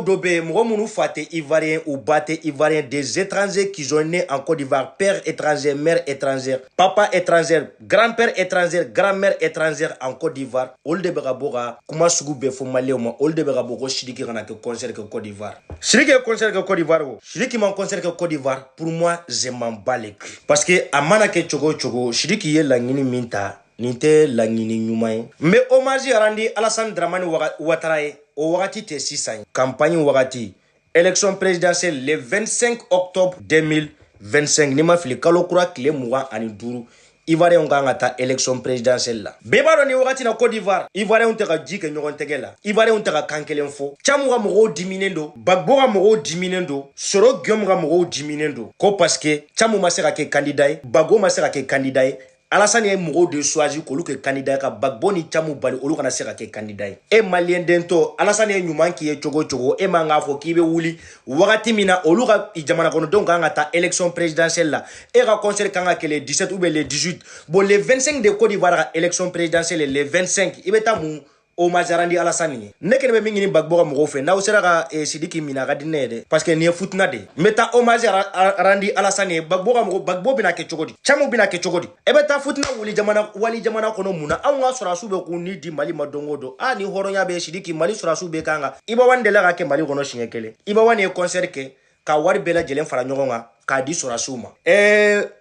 Dobé, Mouroumou Fate Ivoirien ou Baté Ivoirien, des étrangers qui sont nés en Côte d'Ivoire, père étranger, mère étrangère, papa étranger, grand-père étranger, grand-mère étrangère en Côte d'Ivoire. Olde Berabora, Kuma Sougou Fo Maléoma, Olde Beraboro, Chidiki Ranake concert que Côte d'Ivoire. Chidiki concert que Côte d'Ivoire, Chidiki man concert que Côte d'Ivoire, pour moi, je m'en bats les couilles. Parce que Amanake Chogo, Chidiki yé la Nini Minta. Ninte la ngini nyumaye. Mais hommage randi Alassane Dramane Ouattara au wakati te sisan. Campagne wakati. Élection présidentielle le 25 octobre 2025. Nima fili kalo kura kile muwa ani duru. Ivoirien on ganga ta élection présidentielle la. Beba ni wakati na Côte d'Ivoire. Ivoirien on teka jike nyogon tegela. Ivoirien on teka kankelen fo. Chamu ga mogo diminendo. Bagbo ga mogo diminendo. Soro gyom ga mogo diminendo. Ko parce que chamu masera ke candidat. Bagbo masera ke candidat. Alassane ye mogo de choisi kolu ke candidat ka bagbo ni chamu bali olu kana se ka ke candidat e malien dento Alassane ye nyuman ki ye chogo e manga fo ki be wuli wakati mina olu ka jamana kono donc nga ta élection présidentielle la e ka conseil kanga ke le 17 ou le 18 bon le 25 de Côte d'Ivoire élection présidentielle le 25 ibeta mu o mazarandi Alassane ne kene be mingini bagbo ka mogo fe na usera ka Sidiki Mina ka dinede parce que ni futna de meta o mazarandi Alassane bagbo ka mogo bagbo bina ke chogodi chamu bina ke chogodi ebeta futna wali jamana kono muna anga sura sube ku ni di Mali madongodo ani horonya be Sidiki Mali sura sube kanga iba wandela ka ke Mali kono shinyekele iba wane concert ke ka wari bela jelen fara nyogonga ka di sura suma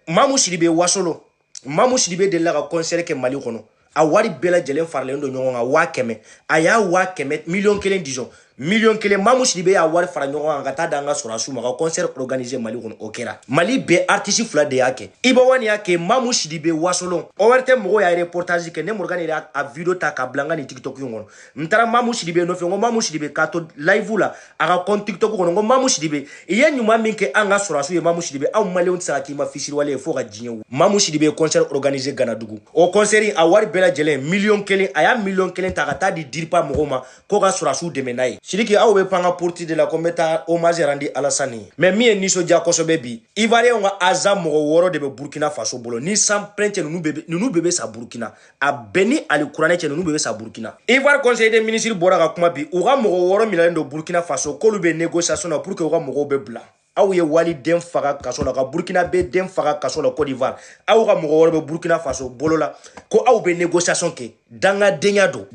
Mamou Sidibé wasolo Mamou Sidibé de la ka concert ke Mali kono a wari bela jelen farlen do nyonga wa keme aya wa keme million kelen disons million kelen Mamou Sidibé a wari fara nyonga ngata danga sura suma ka concert organisé Mali kono okera Mali be artiste fula de yake iba wani yake Mamou Sidibé wasolo o werte mo ya reportage ke ne morgane a video ta ka blanga ni TikTok ngono ntara Mamou Sidibé no fe ngo Mamou Sidibé ka to live la aga kon TikTok ngono ngo Mamou Sidibé iye nyuma minke anga sura su ye Mamou Sidibé a mali on sa ki ma fisiri wale fo ga jinye Mamou Sidibé concert organisé Ganadugu o concert a wari bela jelen million kelen aya million kelen ta kata di dirpa mogoma ko ga sura su de menai Sidiki awe panga porti de la kometa hommage randi Alassane mais mi niso dia kosobe bi Ivoirien nga azam mo woro de Burkina Faso bolo ni sans plainte nous bébé sa Burkina a beni ali kurane che nous bébé sa Burkina Ivoire conseil des ministres bora ka kuma bi uga mo woro milando Burkina Faso ko lube négociation pour que uga mo be bla aw ye wali den faga kaso la ka Burkina be den faga kaso la Côte d'Ivoire aw ka mo woro be Burkina Faso bolo la ko aw be négociation ke danga denyado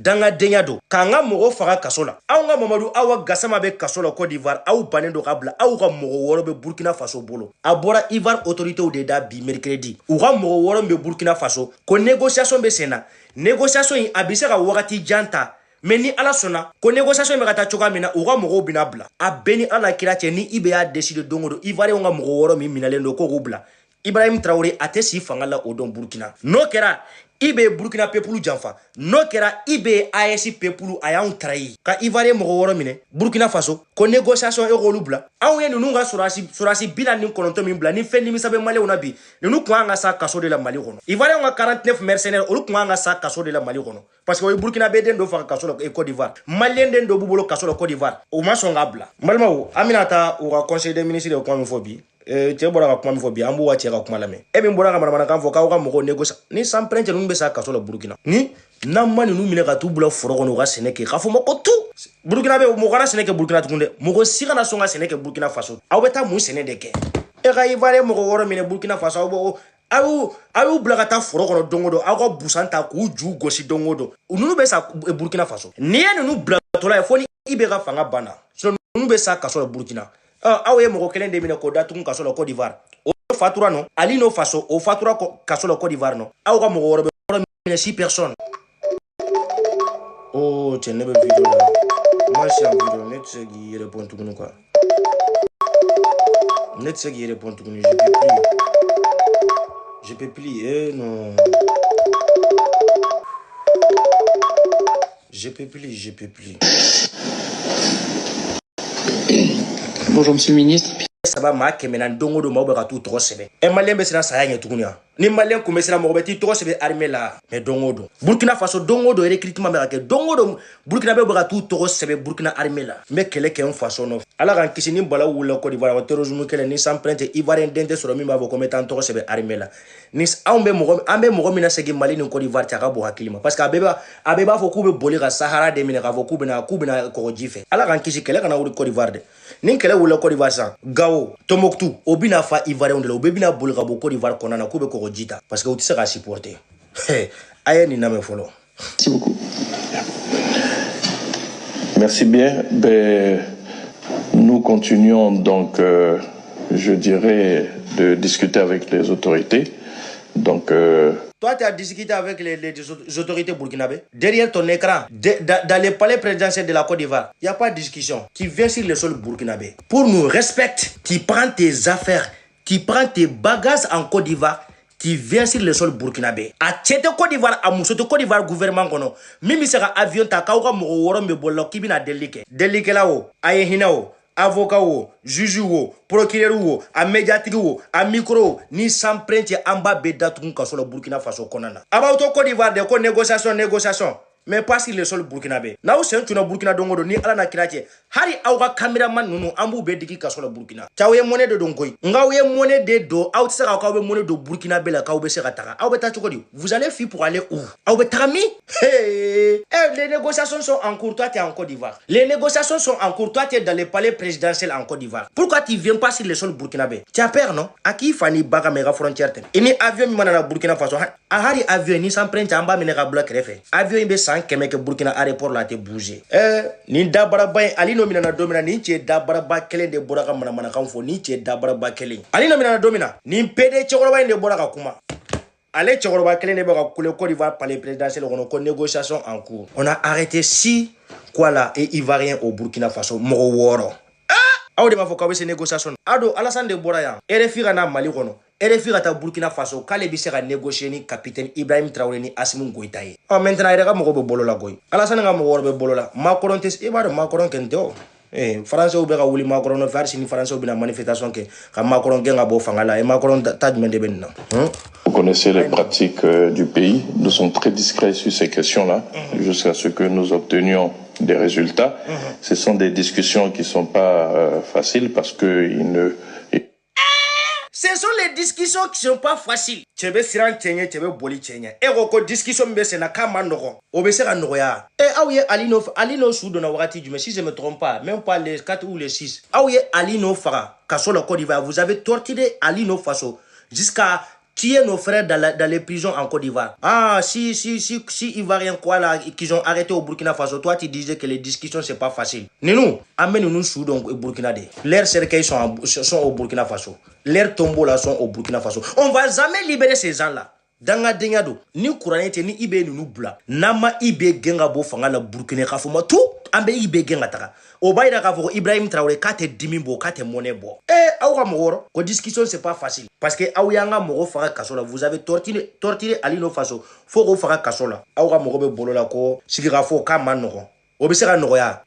kanga mo faga kaso la aw nga Mamadou aw gasama be kaso la Côte d'Ivoire aw banendo kabla aw ka mo woro be Burkina Faso bolo abora Ivoire autorité ou de da bi mercredi uga mo woro be Burkina Faso ko négociation be sena négociation yi abise ka wakati janta mais ni ala sona ko négociation me kata choka mina uga mogo bina bla a beni ala kira che ni ibe ya décider dongodo Ivoire nga mogo woro mi minalendo ko bla Ibrahim Traoré ate si fangala odon Burkina no kera ibe Burkina pepulu janfa no kera ibe AS pepulu ayan trahi ka Ivoire mogo woro mine Burkina Faso ko négociation e rolu bla aw ye nunu nga surasi bila ni kononto min bla ni fendi mi sabe Mali ona bi nunu ko nga sa kaso de la Mali kono Ivoire nga 49 mercenaires olu ko nga sa kaso de la Mali kono parce que Burkina be den do fa kaso la Côte d'Ivoire Malien den do bubolo kaso la Côte d'Ivoire o ma songa bla malmawo aminata o conseil des ministres de Komifobi te bora ka kuma mi fo bi ambu wa che ka kuma lame e min bora ka mana kan fo ka mo negocia ni sans prendre nu be sa kaso la Burkina ni na mani nu mine ka tu bula foro kono ka seneke ka fo mako tu Burkina be mo kana seneke Burkina tukunde mo ko sika na songa seneke Burkina Faso aw beta mu sene de ke e ka Ivoire mo ko woro mine Burkina Faso awu bula ka ta foro kono dongodo aw ka busanta ku ju gosi dongodo nu be sa Burkina Faso ni ya nu bula tola fo ni ibe ka fanga bana so nu be sa kaso la Burkina aw ye mogo kelen de mine ko datun kaso la Côte d'Ivoire o fatura no ali no faso o fatura kaso la Côte d'Ivoire no aw ka mogo woro mine 6 personnes oh tiens ne be video là moi c'est un video net ce qui répond tout quoi net ce qui répond tout je peux plus non je peux plus Bonjour monsieur le ministre. Ça va ma kemena ndongo do mawbe ka tu tro sebe e malien be sina saya nyetukunya Ni malien ko mesira mo beti to sebe armée la. Mais dongodo. Burkina Faso dongodo recrutement ba ke dongodo Burkina be ba tout to sebe Burkina armée la. Mais kele ke un façon no. Ala kan kisini bala wula ko d'Ivoire terrorisme kele ni s'emprunte ivoirien dente sur mi ba ko metan to sebe armée la. Ni ambe mo mina segi Mali ni Côte d'Ivoire ta bo hakilima parce que abeba fo ku be boli ka Sahara de mina ka fo ku bina ko jife. Ala kan kisi kele kana wuri Côte d'Ivoire de. Ni kele wula Côte d'Ivoire sa Gao Tombouctou obina fa ivoirien de la obina boli ka bo Côte d'Ivoire konana ku be ko jita parce que tu seras supporter. Aye ni na me follow. Merci beaucoup. Merci bien. Ben, nous continuons donc, je dirais, de discuter avec les autorités. Donc, toi, tu as discuté avec les autorités burkinabées. Derrière ton écran, dans les palais présidentiels de la Côte d'Ivoire, il n'y a pas de discussion. Tu viens sur le sol burkinabé. Pour nous respecter, tu prends tes affaires, tu prends tes bagages en Côte d'Ivoire, tu viens sur le sol burkinabé. A tchete Côte d'Ivoire, à Moussoto Côte d'Ivoire gouvernement kono. Mimi sera avion ta kauka mo woro me bolo kibina delike. Delike la o, aye hina o. Avocat ou, juge ou, procureur ou, a médiatique ou, a micro, ni s'emprunte en bas beda tout ka sur le Burkina Faso konana. About Côte d'Ivoire de ko négociation. Mais pas sur le sol burkinabé. Na c'est un Burkina dongodo ni ala na kirache. Hari awga cameraman nunu ambu bediki ka sur le Burkina. Chawe monnaie de dongoy. Ngawe monnaie de do out sera ka we monnaie de Burkinabé la ka we sera taka. Awbe ta chokodi. Vous allez fuir pour aller où? Awbe tarami? Hey! Les négociations sont en cours, toi tu es en Côte d'Ivoire. Les négociations sont en cours, toi tu es dans les palais présidentiels en Côte d'Ivoire. Pourquoi tu viens pas sur le sol burkinabé? Tu as peur non? A qui fani baga mega frontière ten. Ini avion mi mana na Burkina Faso. A hari avion ni s'emprunte en bas menega bloc refe. Avion imbe sans keme ke Burkina aéroport la te bouger. Ni dabara bay ali no mina na domina ni che dabara ba kele de boraka mana kan fo ni che dabara ba kele. Ali no mina na domina ni pede chokoro bay de boraka kuma. Allez, Tchokoroba, quel est le Côte d'Ivoire par les présidentielles, on a négociation en cours. On a arrêté 6 Kuala et Ivoiriens au Burkina Faso. Moro. Ah! Aou de ma fokawe ces négociations. Ado, Alassane de Boraya. RFI Rana Mali Rono. RFI Rata Burkina Faso. Kale bisera négocier ni capitaine Ibrahim Traoré ni Assimi Goïtaye. Ah, maintenant, il y a un bolola goy. Alassane a un bolola. Macron tes, il va de Macron kenteo. Français ou bien Willy Macron faire si Français ou bien manifestation que Macron gagne à beau fangala et Macron t'a demandé ben. Vous connaissez les pratiques du pays. Nous sommes très discrets sur ces questions-là jusqu'à ce que nous obtenions des résultats. Ce sont des discussions qui ne sont pas faciles parce que ce sont les discussions qui ne sont pas faciles. Tu veux siran tchénie, tu veux boli tchénie. Et roko discussion mbese na kama noro. Obese ka noro ya. Aouye Alino Soudo na wakati du mais si je me trompe pas, même pas les 4 ou les 6. Aouye Alino Fara, kaso la Côte d'Ivoire, vous avez torturé Alino Faso jusqu'à tuer nos frères dans les prisons en Côte d'Ivoire. Ah, si Ivoiriens quoi là, qu'ils ont arrêté au Burkina Faso, toi tu disais que les discussions c'est pas facile. Nous, amène-nous Soudan au Burkina. Leurs cercueils sont au Burkina Faso. Leurs tombeaux là sont au Burkina Faso. On va jamais libérer ces gens-là. Danga dengado, ni Kouranete ni Ibe nous bla. Nama Ibe genga bo fanga la Burkina Faso ma tout. Ambe Ibe genga taka. Obaïda Kavoro Ibrahim Traoré kate dimimbo kate monebo. Aouga Moro, ko discussion c'est pas facile parce que Aouyanga Moro fara kasola, vous avez torturé Alino Faso. Faut fara kasola. Aouga Moro be bolola ko sigira fo kamanoro. Obisera noya.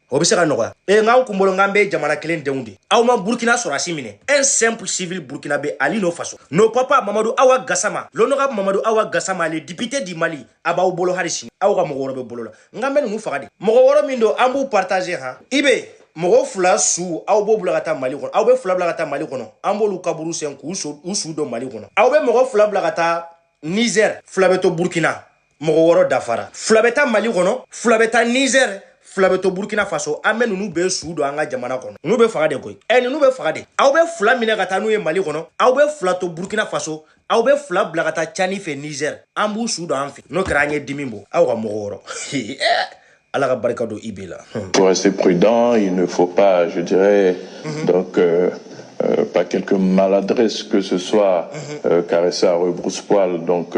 Nga kumbolo ngambe jamana kelen deundi. Auma Burkina sorasimine. Un simple civil burkinabé Alino Faso. Nos papa Mamadou Awa Gassama. L'honorable Mamadou Awa Gassama, le député du Mali, Aba Bolo Harishi. Aouga Moro be bolola. Ngambe nous farade. Moro mindo ambu partager ha. Ibe Moro fula su aw bo blagata Mali kono aw be fula blagata Mali kono ambolu kaburu senku usu do Mali kono aw be moro fula blagata Niger fula beto Burkina moro woro dafara fula beta Mali kono fula beta Niger fula beto Burkina Faso amen nu be su do anga jamana kono nu be fagade koy nu be fagade aw be fula mine gata nu e Mali kono aw be fula to Burkina Faso aw be fula blagata Chani fe Niger ambu su do anfi no kranye dimimbo aw ga moro woro Il faut rester prudent, il ne faut pas, je dirais, donc, pas quelque maladresse que ce soit caresser à rebrousse-poil donc,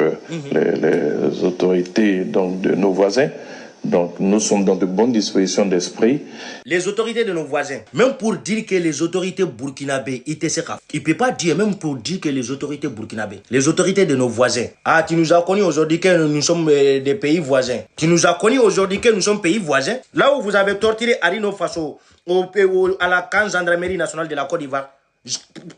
les autorités donc, de nos voisins. Donc, nous sommes dans de bonnes dispositions d'esprit. Les autorités de nos voisins, même pour dire que les autorités burkinabées, il ne peut pas dire, même pour dire que les autorités burkinabées, les autorités de nos voisins. Ah, tu nous as connus aujourd'hui que nous sommes des pays voisins. Tu nous as connus aujourd'hui que nous sommes pays voisins. Là où vous avez torturé Alino Faso à la camp gendarmerie nationale de la Côte d'Ivoire,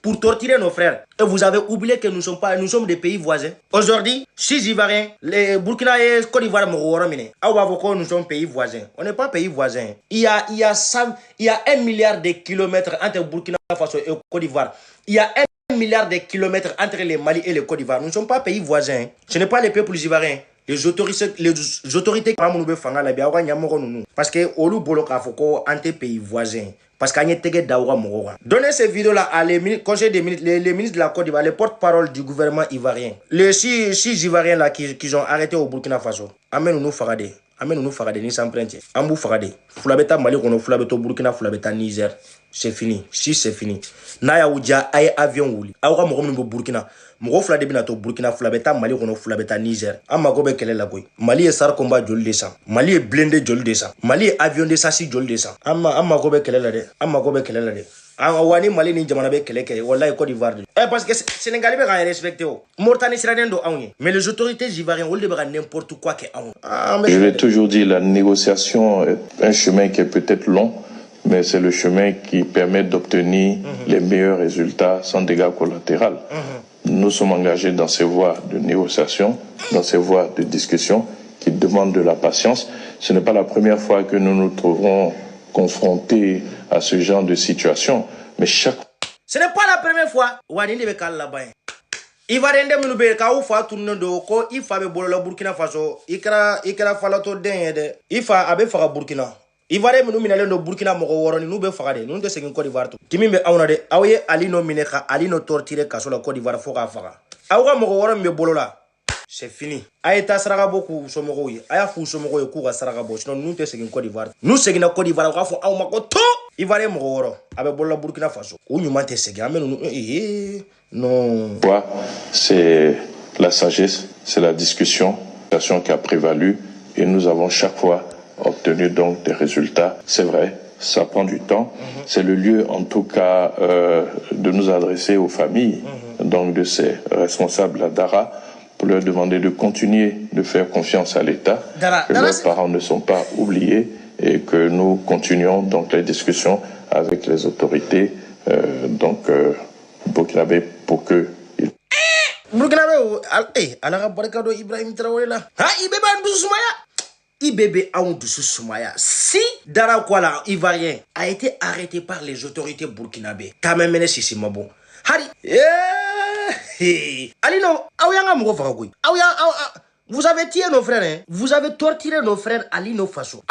pour torturer nos frères. Et vous avez oublié que nous sommes des pays voisins. Aujourd'hui, 6 Ivoiriens, les Burkina et Côte d'Ivoire, nous sommes pays voisins. On n'est pas pays voisins. Il y a 1 milliard de kilomètres entre Burkina Faso et Côte d'Ivoire. Il y a 1 milliard de kilomètres entre le Mali et le Côte d'Ivoire. Nous ne sommes pas pays voisins. Ce n'est pas les peuples ivoiriens. Les autorités parce que olu bolo ka foko ante pays voisins parce qu'on est tege daoura moroga. Donnez ces vidéos là à les conseils des ministres, les ministres de la Côte d'Ivoire, les porte-parole du gouvernement ivoirien. Les six Ivoiriens là qui ont arrêté au Burkina Faso. Amen nous farade. Amen nous farade ni sans prendre. Ambou farade. Fulabeta Mali kono fulabeto Burkina fulabeta Niger. C'est fini. Si c'est fini. Naya uja ay avion wuli. Aoura moroga mbo Burkina. Moko fula de binato Burkina fulabeta Mali kono fulabeta Niger. Amma gobe kele la goy. Mali est sar combat joli de sang. Mali est blindé joli de sang. Mali est avion de sang si joli de sang. Amma gobe kele la de. Amma gobe kele la de. Wani Mali ni jamana be kele kele. Wallahi Côte d'Ivoire. Parce que Sénégalais be ga respecté o. Mauritanie siranen do awni. Mais les autorités ivoiriennes olde be ga n'importe quoi que awni. Je l'ai toujours dit, la négociation est un chemin qui est peut-être long, mais c'est le chemin qui permet d'obtenir les meilleurs résultats sans dégâts collatéraux. Nous sommes engagés dans ces voies de négociation, dans ces voies de discussion qui demandent de la patience. Ce n'est pas la première fois que nous nous trouverons confrontés à ce genre de situation, mais chaque... Ce n'est pas la première fois. Ivoirien de minube ka ufa tunno ko ifa be bolo la Burkina Faso ikra falato den de ifa abe faga Burkina. Ivoirien minu minalen do Burkina mogo woroni nu be faga de nu te segin Côte d'Ivoire to timi be awna de awye ali no mineka ali no torturer kaso la Côte d'Ivoire fo ka faga awga mogo woron be bolo la c'est fini ayeta saraka boku somogo yi aya fu somogo yi ku ga saraka bo sinon nu te segin Côte d'Ivoire nu segina Côte d'Ivoire ka fo awma ko to Ivoirien mogo woro abe bolo la Burkina Faso o nyuma te segin amenu non. C'est la sagesse, c'est la discussion qui a prévalu et nous avons chaque fois obtenu donc des résultats. C'est vrai, ça prend du temps. C'est le lieu en tout cas de nous adresser aux familles donc de ces responsables à Dara pour leur demander de continuer de faire confiance à l'État, que leurs parents ne sont pas oubliés et que nous continuons donc les discussions avec les autorités burkinabé pour que Burkinabé ala barkado Ibrahim Traoré là ha ibebe andu sumaya ibebe andu sumaya si Dara Kwala ivoirien a été arrêté par les autorités burkinabé kamemene sisi mabo hari alino awyanga mo fagoy vous avez tué nos frères, hein? Vous avez torturé nos frères à l'Ino Faso.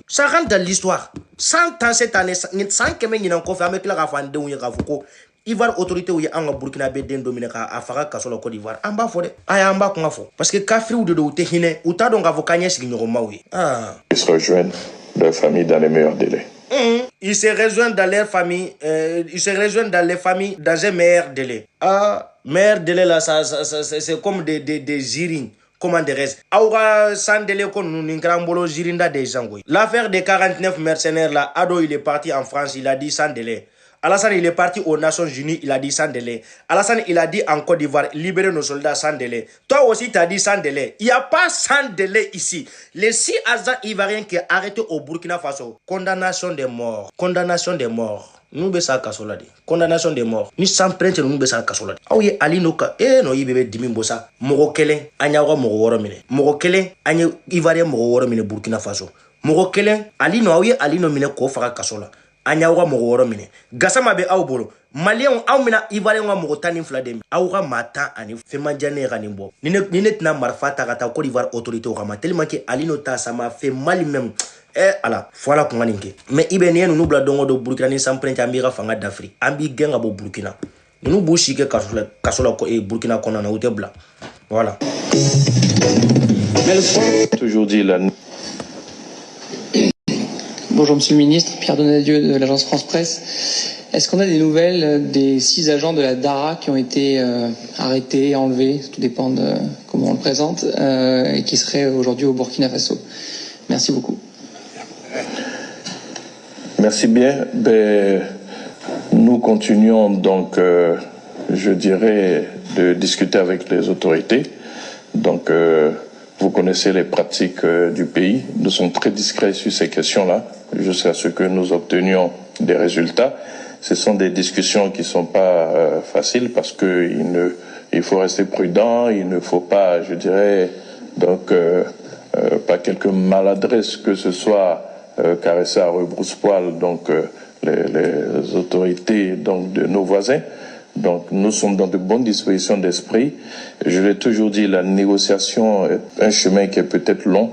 Ça rentre dans l'histoire. 100 ans cette année, 100 ans qu'on fait avec la rafande où il y a Ivoire autorité où il y a un Burkina Bedin Dominica à Fara Kasola Côte d'Ivoire. En bas, amba kongafo. Parce que Kafri ou de Tehine, ou t'as donc avocat signor Maui. Ils se rejoignent leur famille dans les meilleurs délais. Ils se rejoignent dans leur famille, ils se rejoignent dans les familles dans un meilleur délai. Meilleur délai là, c'est comme des girines. Comment dirais-je? Aura Sandele kon ninkrambolo jirinda des jangoy. L'affaire des 49 mercenaires là, Ado il est parti en France, il a dit sans délai. Alassane il est parti aux Nations Unies, il a dit sans délai. Alassane il a dit en Côte d'Ivoire, libérer nos soldats sans délai. Toi aussi tu as dit sans délai. Il n'y a pas sans délai ici. Les 6 agents ivoiriens qui sont arrêtés au Burkina Faso, condamnation des morts. Condamnation des morts. Nous besa kasola de condamnation de mort ni sans prêtre nous besa kasola de awi ali no ka no yibebe dimi bosa mogo kelen anya wa mogo woro mine mogo kelen anya ivarien mogo woro mine Burkina Faso mogo kelen ali no awi ali no mine ko faka kasola anya wa mogo woro mine gasama be awbolo malien aw mina ivarien wa mogo tani fladem awga mata ani fema jane gani bo ni net na marfata kata Côte d'Ivoire autorité o kama tellement que ali no ta sama fait mal même ala voilà comment ninke mais ibeni nous bla dongo do Burkina ni sans prendre amira fanga d'Afrique ambi genga bo Burkina nous bouchi ke kasola ko e Burkina kona na ute bla voilà. Toujours dit la... Bonjour Monsieur le Ministre, Pierre Donadieu de l'agence France Presse. Est-ce qu'on a des nouvelles des 6 agents de la DARA qui ont été arrêtés, enlevés, tout dépend de comment on le présente, et qui seraient aujourd'hui au Burkina Faso? Merci beaucoup. Merci bien. Nous continuons donc, je dirais, de discuter avec les autorités. Donc, vous connaissez les pratiques du pays. Nous sommes très discrets sur ces questions-là, jusqu'à ce que nous obtenions des résultats. ce sont des discussions qui ne sont pas faciles parce qu'il faut rester prudent, il ne faut pas, je dirais, donc, pas quelques maladresses que ce soit caresser à rebrousse-poil, donc les autorités donc, de nos voisins. Donc nous sommes dans de bonnes dispositions d'esprit. Je l'ai toujours dit, la négociation est un chemin qui est peut-être long,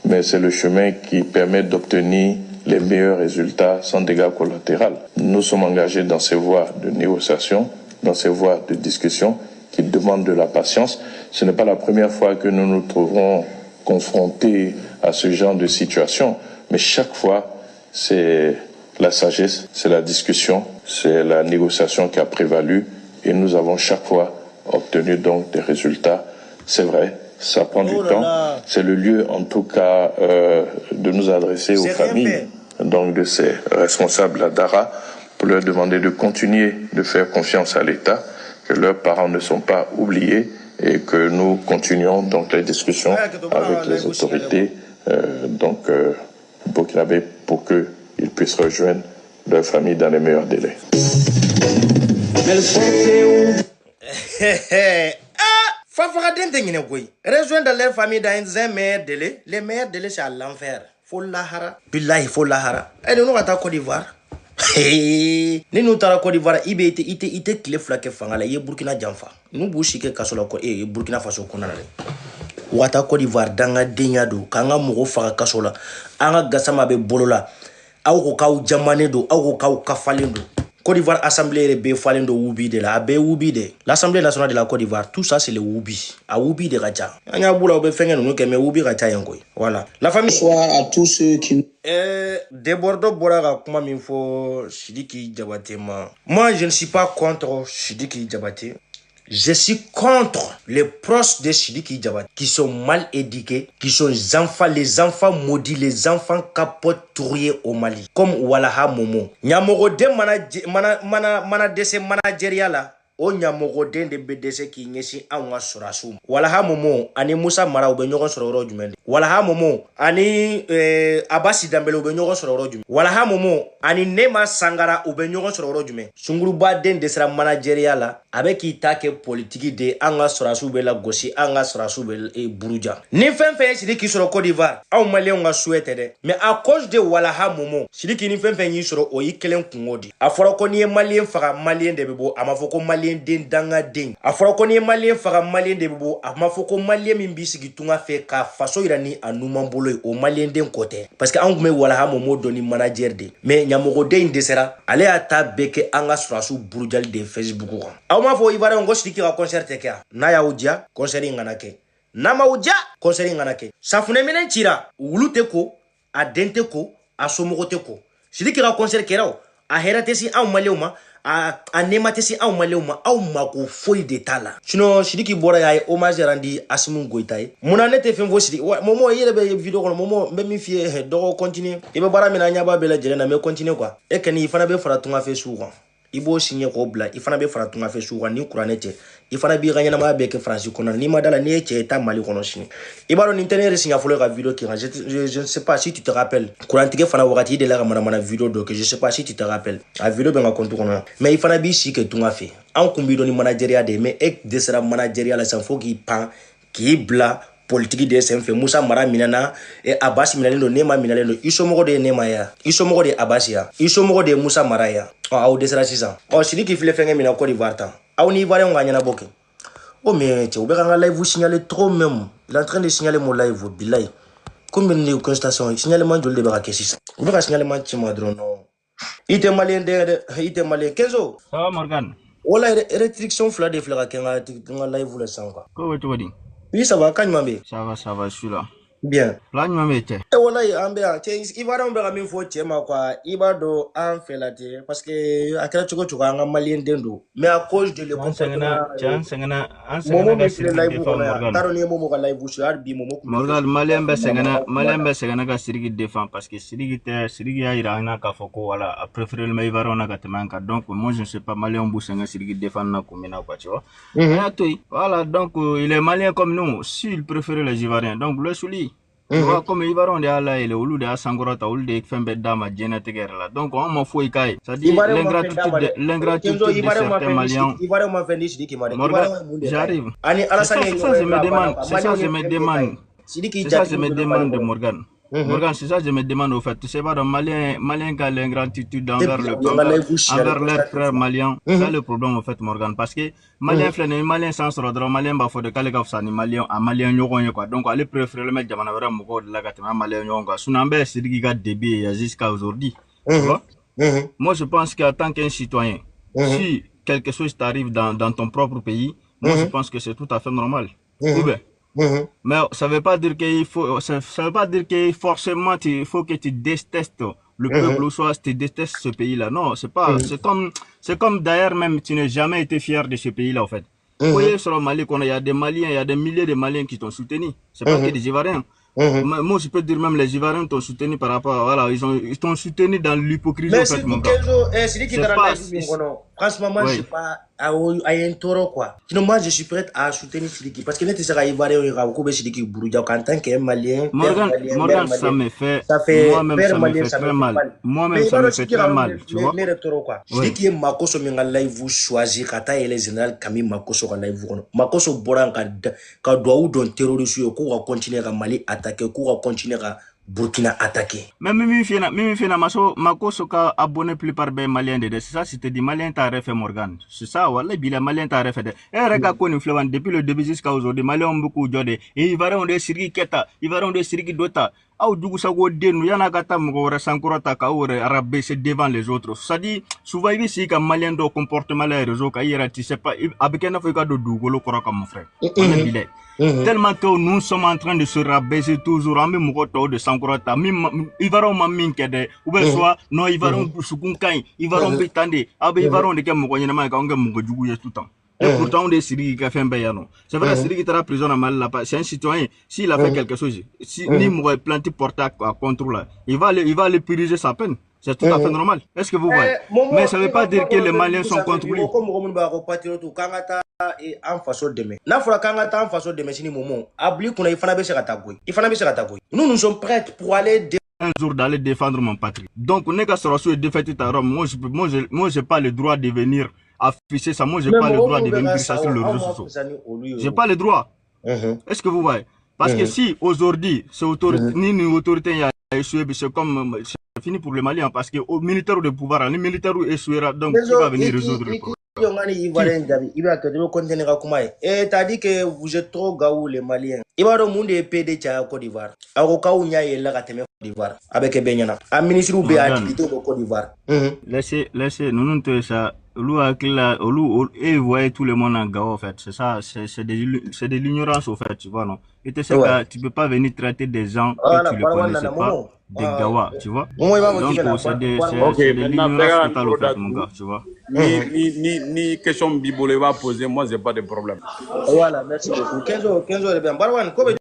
mais c'est le chemin qui permet d'obtenir les meilleurs résultats sans dégâts collatéraux. Nous sommes engagés dans ces voies de négociation, dans ces voies de discussion qui demandent de la patience. Ce n'est pas la première fois que nous nous trouverons confrontés à ce genre de situation, mais chaque fois, c'est la sagesse, c'est la discussion, c'est la négociation qui a prévalu et nous avons chaque fois obtenu donc des résultats. C'est vrai, ça prend du temps. C'est le lieu en tout cas de nous adresser aux familles donc de ces responsables à Dara pour leur demander de continuer de faire confiance à l'État, que leurs parents ne sont pas oubliés et que nous continuons donc les discussions avec les autorités burkinabé pour qu'ils puissent rejoindre leur famille dans les meilleurs délais. Rejoindre leur famille dans les meilleurs délais. Les meilleurs délais, c'est à l'enfer. Faut l'ahara. Billahi, faut l'ahara. Et nous, on va à Côte d'Ivoire. Ni nous tara Côte d'Ivoire, ite kile flake fangala, ye Burkina Janfa. Nous bouchike kasola ko Burkina Faso konana. Wata Côte d'Ivoire danga denya do, kanga mugo faga kasola, anga gasama be bolola. Aw ko kaw jamane do, aw ko kaw kafalen do. Côte d'Ivoire assemblée be falen do wubi de la, abe wubi de. L'Assemblée nationale de la Côte d'Ivoire, tout ça c'est le wubi. A wubi de raja. Anya bula obe fengen no keme wubi raja yangoy. Voilà. La famille. Bonsoir à tous ceux qui Debordo Boraga kuma minfo Sidiki Diabaté ma. Moi je ne suis pas contre Sidiki Diabaté. Je suis contre les proches de Sidiki Diabaté qui sont mal éduqués, qui sont les enfants maudits, les enfants capotes tourés au Mali. Comme Walaha Momo. Nyamogode mana dese managerial la. O Nyamogode de BDC qui nyesi anwa surasum. Walaha Momo ani Musa Mara ube nyogon sororo jumende. Walaha Momo ani Abasi Dambele ube nyogon sororo jumende. Walaha Momo ani Nema Sangara ube nyogon sororo jumende. Sunguruba den desera managerial la avec itake politique de anga sorasu be la gosi anga sorasu be buruja. Ni fenfe Sidiki soro Côte d'Ivoire. Aw malien nga souhaite de. Mais à cause de Walaha Momo, Sidiki ni fenfe yi soro o yikelen kungodi. Afora ko ni malien faga malien de bebo amafoko malien den danga den. Afora ko ni malien faga malien de bebo amafoko malien min bisigi tunga fe ka faso irani anumambolo o malien den côté. Parce que angume Walaha Momo doni manager de. Mais Nyamogode indesera ale ata beke anga sorasu burujal de Facebook ko. Ma fo Ivoirien ngo Sidiki ka concert te kya na ya udia concert ngana ke na ma udia concert ngana ke safune minen tira wulute ko a dente ko a somogote ko Sidiki ka concert keraw a herate si aw malewma a nemate si aw malewma aw mako foi de tala sinon Sidiki bora ya hommage randi Assimi Goïta muna nete fen fo Sidiki momo yele be vidéo ko momo be mi fie do continuer e be bara mina nya ba bela jere na me continuer quoi e kani fana be fara tunga fe souvent Ibo signé ko bla ifana be fara tunga fe suwa ni kuranete ifana bi ganya na ma be ke France kona ni madala ni eche ta Mali kono sini ibaro ni tenere signa folo ka vidéo ki je ne sais pas si tu te rappelles kurantike fana wakati de la mana vidéo do que je sais pas si tu te rappelles a vidéo be nga kontu kono mais ifana bi si ke tunga fe an kumbi do ni manageria de mais ek de sera manageria la san fo ki pan ki bla politique de SMF Musa Mara minana e Abasi minalendo Nema minalendo isomogo de Nema ya isomogo de Abasi ya isomogo de Musa Mara ya au desera sisa Sidiki file fenge mina Côte d'Ivoire ta au ni Ivoirien nganya na boke oh mais tu obeka nga live vous signaler trop même il est en train de signaler mon live billahi combien de constatation signalement de beka kesisa obeka signalement chima drono ite malien ite malien kenzo ça va Morgan wala restriction fla de fla kenga live le sanga ko wetu wadi. Oui, ça va, quand tu ça va, je suis là. Bien. Là, tu m'as mis. Et voilà, il va donc me faut quoi. Il va do en fait la terre parce que à quel tu as un malien d'endo. Mais à cause de le Morgan, malien be sengana ka Sidiki défend parce que Sidiki a irana ka foko wala a préféré le Ivoirien na ka temanka donc moi je ne sais pas malien bu senga Sidiki défend na komina quoi tu vois. Voilà donc il est malien comme nous, s'il préfère les Ivoiriens donc le souli Comme Ivoirien de Allah et le Oulu de Sangorata, Oulu de Fembe Dama, Jenete Guerra. Donc, on m'a fouillé Kai. C'est-à-dire l'ingratitude de certains Maliens. Morgan, j'arrive. C'est ça, je me demande. C'est ça, je me demande. C'est ça, je me demande, Morgan. Morgan, c'est ça, je me demande au fait. Tu sais pas, dans Malien qui a l'ingratitude envers leurs frères maliens. C'est ça le problème au fait, Morgan. Parce que Malien flène, Malien sans se rendre, Malien bafo de Kalekaf Sani, Malien, à Malien Yoron, quoi. Donc, allez préférer le mettre Jamanavera Moko de la Gatema, Malien Yoron, quoi. Sunambe, c'est qui a débit jusqu'à aujourd'hui. Tu vois? Moi, je pense qu'en tant qu'un citoyen, si quelque chose t'arrive dans ton propre pays, moi, je pense que c'est tout à fait normal. Ou bien? Mais ça veut pas dire qu'il faut, ça veut pas dire que forcément il faut que tu détestes le peuple ou soit tu détestes ce pays-là. Non, c'est pas, c'est comme d'ailleurs même tu n'as jamais été fier de ce pays-là en fait. Vous voyez sur le Mali il y a des Maliens, il y a des milliers de Maliens qui t'ont soutenu. C'est pas que des Ivoiriens. Moi, je peux dire même les Ivoiriens t'ont soutenu par rapport à, voilà, ils t'ont soutenu dans l'hypocrisie en fait, mon gars. Franchement, moi, je suis pas à un taureau, quoi. Sinon, moi, je suis prêt à soutenir Sidiki. Parce que n'est-ce pas Ivoirien, il y a beaucoup de Sidiki Bouroudia, en tant qu'un Malien. Morgan, ça me fait, moi-même, ça me fait très mal. Moi-même, ça me fait très mal, tu vois. Sidiki est Makoso, Mingalai, vous choisir, Kata et les générales, Camille Makoso, Makoso Boran, Kadoua, dont terroriste, qu'on va continuer à Mali attaquer, qu'on va continuer à Burkina attaqué. Mais Mimi Fina, Makoso ka abonné plus par ben Malien de c'est ça, c'était dit Malien t'a refait Morgan. C'est ça, voilà, bien Malien t'a refait. Et regarde qu'on influence depuis le début jusqu'à aujourd'hui, Malien ont beaucoup de et ils vont de Sirgi Keta, ils vont de Sirgi Dota. Ah, du coup, ça va dire, nous, y'en a gâté, m'gore, sankurata, kaoure, arabe, c'est devant les autres. Ça dit, souvent, ici, comme Malien do comportement, les réseaux, kaïra, tu sais pas, avec un affaire de dougolo, kora, mon frère. Tellement que nous sommes en train de se rabaisser toujours, en même temps de sankurata, même, ils vont m'amin kede, ou bien soit, non, ils vont sukunkai, ils vont pétande, abe, ils vont de qu'un moyen, mais quand on me tout le temps. Et pourtant, on est Siri qui a fait un bayano. C'est vrai, Siri qui est à la prison à Mali, c'est un citoyen. S'il a fait quelque chose, si ni m'aurait planté porté à contrôle, il va aller purger sa peine. C'est tout à fait normal. Est-ce que vous voyez? Mais ça ne veut pas dire que les Maliens sont contre lui. Nous, nous sommes prêts pour aller un jour d'aller défendre mon patrie. Donc, on est qu'à se rassurer défaite à Rome. Moi, j'ai pas le droit de venir afficher ça. Moi, j'ai pas le droit de venir dire ça sur le réseau social. J'ai pas le droit. Est-ce que vous voyez? Parce que si aujourd'hui, c'est ni une autorité a échoué, c'est comme c'est fini pour les Maliens. Parce que au militaire de pouvoir, les militaires échouera, donc qui va venir résoudre le problème? T'as dit que vous êtes trop gaou les Maliens. Ibaro monde est PD à Côte d'Ivoire. Aroka Ounya est là à Côte d'Ivoire. Avec Benyana. Un ministre ou béatité au Côte d'Ivoire. Laissez, nous te ça. Et vous voyez tout le monde en gao, en fait. C'est ça, c'est de l'ignorance, au fait, tu vois, non? Et tu sais que tu peux pas venir traiter des gens que tu ne connaissais pas, des gawa, tu vois? Donc, c'est de l'ignorance totale, au fait, mon gars, tu vois? Ni question Bibole va poser, moi, j'ai pas de problème. Voilà, merci beaucoup. 15 jours, 15 jours, bien. Barwan,